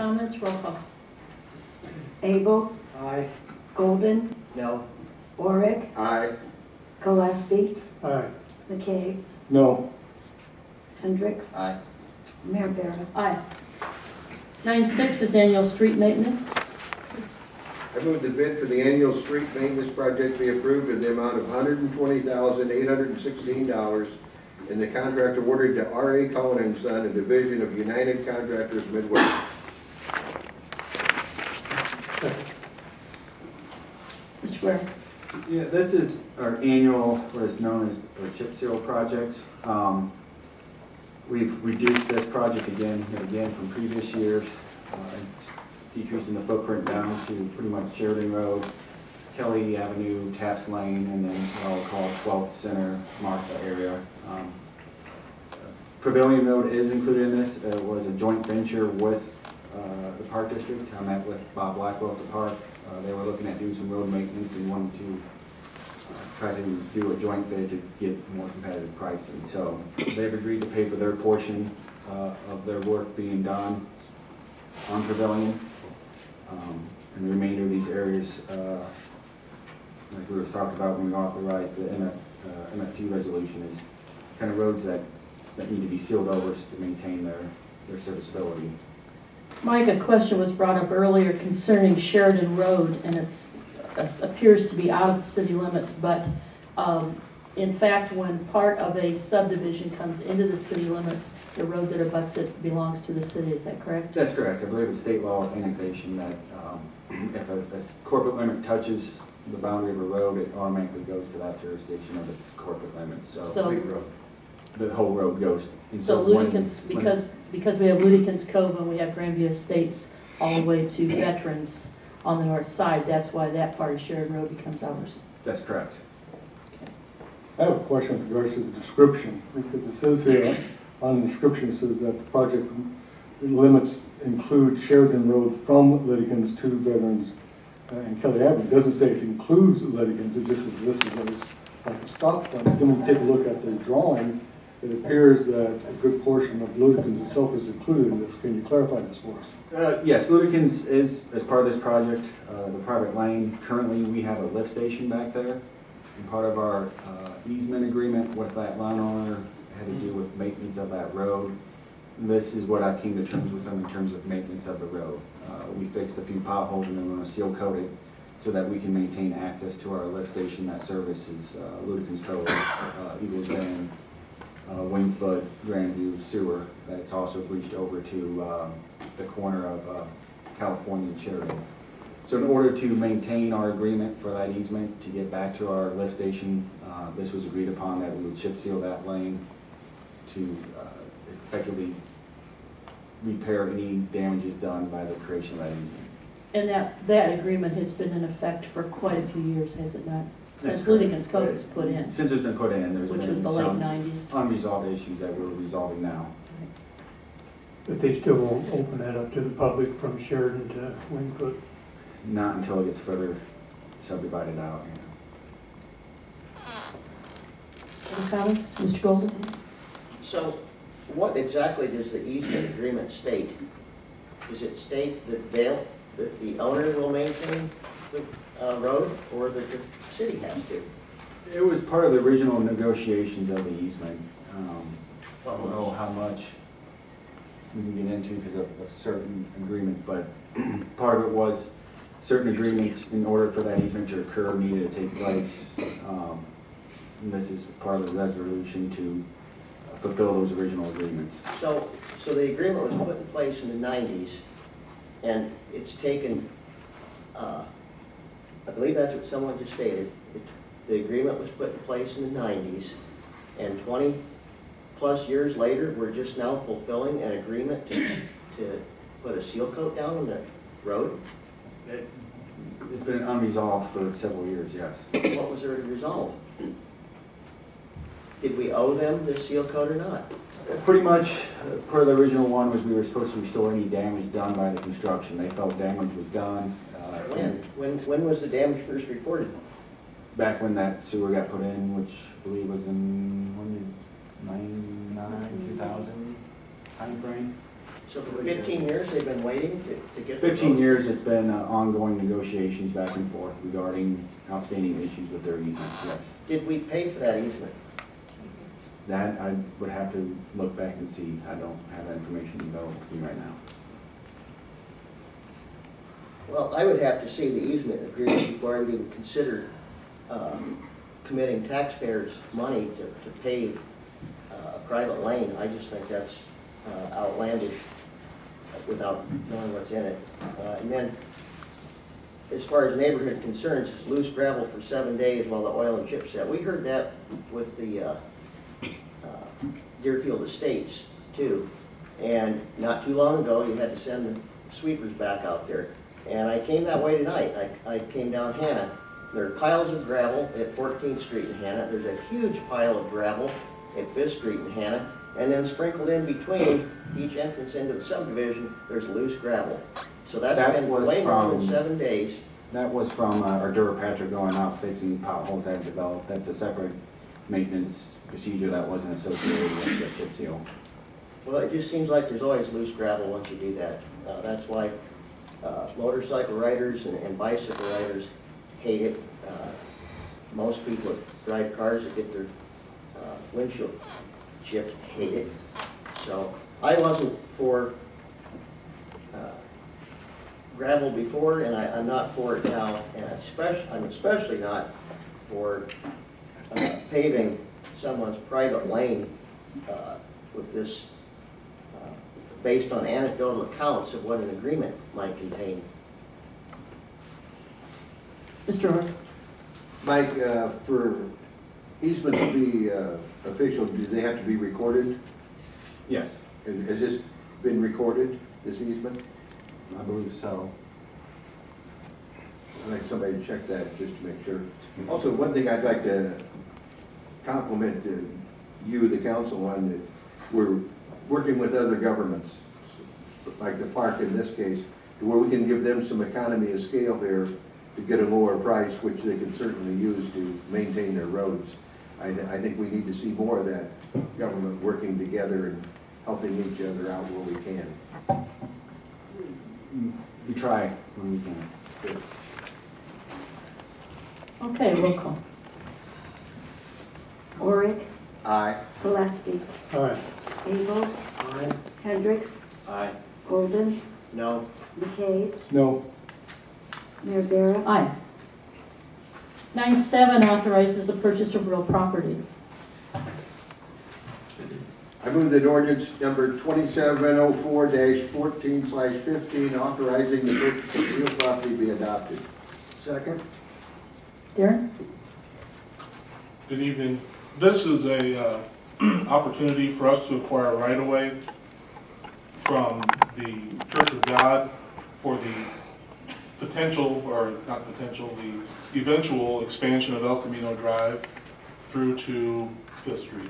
comments? Roll call. Abel, Aye. Golden, No. Orick, Aye. Gillespie, Aye. McKay, No. Hendricks, Aye. Mayor Barra. Aye. 9.6 is annual street maintenance. I move the bid for the annual street maintenance project be approved in the amount of $120,816 and the contract awarded to R.A. Cohen and Son, a division of United Contractors Midwest. Mr. Guerra. Yeah, this is our annual, what is known as our chip seal project. We've reduced this project again from previous years, decreasing the footprint down to pretty much Sheridan Road, Kelly Avenue, Taps Lane, and then what I'll call 12th Center, Martha area. Pavilion Road is included in this. It was a joint venture with the Park District. I met with Bob Blackwell at the park. They were looking at doing some road maintenance and wanted to try to do a joint bid to get more competitive pricing. So they've agreed to pay for their portion of their work being done on Pavilion. And the remainder of these areas, like we were talking about when we authorized the MFT resolution, is kind of roads that need to be sealed over to maintain their serviceability. Mike, a question was brought up earlier concerning Sheridan Road, and it appears to be out of the city limits, but in fact, when part of a subdivision comes into the city limits, the road that abuts it belongs to the city. Is that correct? That's correct. I believe it's state law annexation that if a corporate limit touches the boundary of a road, it automatically goes to that jurisdiction of its corporate limits. So the whole road goes. So Ludicans, because we have Ludicans Cove and we have Grandview Estates all the way to Veterans on the north side, that's why that part of Sheridan Road becomes ours. That's correct. Okay. I have a question with regards to the description, because it says here on the description, it says that the project limits include Sheridan Road from Lidicans to Veterans and Kelly Avenue. It doesn't say it includes Lidicans, it just says this is like a stop point. Then when you take a look at the drawing, it appears that a good portion of Ludicans itself is included in this. Can you clarify this for us? Yes, Ludicans is, as part of this project, the private lane. Currently, we have a lift station back there. And part of our easement agreement with that landowner had to do with maintenance of that road. This is what I came to terms with them in terms of maintenance of the road. We fixed a few potholes and then we're going to seal coat it so that we can maintain access to our lift station that services Ludicans Cove, Eagles Bend, Wingfoot, Grandview, Sewer. That's also reached over to the corner of California and Sheridan. So in order to maintain our agreement for that easement to get back to our lift station, this was agreed upon that we would chip seal that lane to effectively repair any damages done by the creation of that easement. And that agreement has been in effect for quite a few years, has it not? Since That's Ludicans Cove was put in. Since it's been put in, there's which been was the late some 90s. unresolved issues that we're resolving now. But they still won't open that up to the public from Sheridan to Wingfoot? Not until it gets further subdivided out. Any comments? Mr. Golden? So what exactly does the easement agreement state? Does it state that the owner will maintain the road, or that the city has to? It was part of the original negotiations of the easement. I don't know how much we can get into because of a certain agreement, but part of it was certain agreements in order for that easement to occur needed to take place. And this is part of the resolution to fulfill those original agreements. So the agreement was put in place in the 90s, and it's taken, I believe that's what someone just stated, the agreement was put in place in the 90s, and 20 plus years later, we're just now fulfilling an agreement to put a seal coat down on the road? It's been unresolved for several years, yes. What was there to resolve? Did we owe them the seal coat or not? Pretty much, per the original one, was we were supposed to restore any damage done by the construction. They felt damage was done. When was the damage first reported? Back when that sewer got put in, which I believe was in 99, 2000 time frame. So for 15 years, they've been waiting to get. the 15 road? years, it's been ongoing negotiations back and forth regarding outstanding issues with their easements, yes. Did we pay for that easement? That I would have to look back and see. I don't have that information available to me right now. Well, I would have to see the easement agreement before I would even consider committing taxpayers' money to pave a private lane. I just think that's outlandish without knowing what's in it. And then, as far as neighborhood concerns, it's loose gravel for 7 days while the oil and chip set. We heard that with the Deerfield Estates too. And not too long ago, you had to send the sweepers back out there. And I came that way tonight. I came down Hannah. There are piles of gravel at 14th Street in Hannah. There's a huge pile of gravel at 5th Street in Hannah. And then sprinkled in between each entrance into the subdivision, there's loose gravel. So that's That been was way more than from- 7 days. That was from our Durapatra going out fixing potholes that had developed. That's a separate maintenance procedure that wasn't associated with the chip seal. Well, it just seems like there's always loose gravel once you do that. That's why motorcycle riders and bicycle riders hate it. Most people that drive cars that get their windshield chipped hate it. So I wasn't for gravel before, and I'm not for it now. And I'm especially not for paving someone's private lane with this, based on anecdotal accounts of what an agreement might contain. Mr. Orr? Mike, for easements to be official, do they have to be recorded? Yes, Has this been recorded, this easement? I believe so. I'd like somebody to check that just to make sure. Also, one thing I'd like to compliment you, the council, on that we're working with other governments, like the park in this case, to where we can give them some economy of scale here to get a lower price, which they can certainly use to maintain their roads. I think we need to see more of that government working together and helping each other out where we can. We try when we can. Good. Okay, roll call. Oric, Aye. Gillespie, Aye. Abel, Hendricks, Aye. Golden, No, McKay, No. Mayor Barra, Aye. 9.7 authorizes the purchase of real property. I move that ordinance number 2704-14/15 authorizing the purchase of real property be adopted. Second. Darren? Good evening. This is a opportunity for us to acquire right-of-way from the Church of God for the potential, or not potential, the eventual expansion of El Camino Drive through to 5th Street.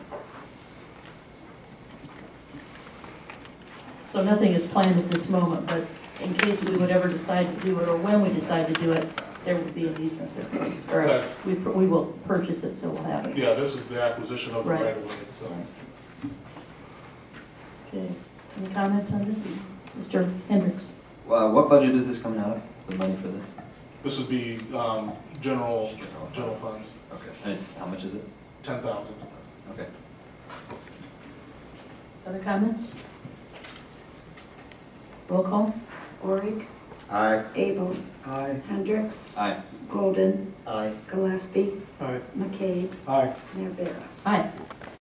So nothing is planned at this moment, but in case we would ever decide to do it, or when we decide to do it, there would be an easement there. Or Okay. we will purchase it, so we'll have it. Yeah, this is the acquisition of the Right. right-of-way itself. Okay, any comments on this? Mr. Hendricks? What budget is this coming out of, the money for this? This would be general funds, Okay. And it's, how much is it? 10,000. Okay. Other comments? Roll call? Oric, Aye. Abel, Hendricks, Aye. Golden, aye. Gillespie, Aye. McKay, Aye. Mayor Barra. Aye.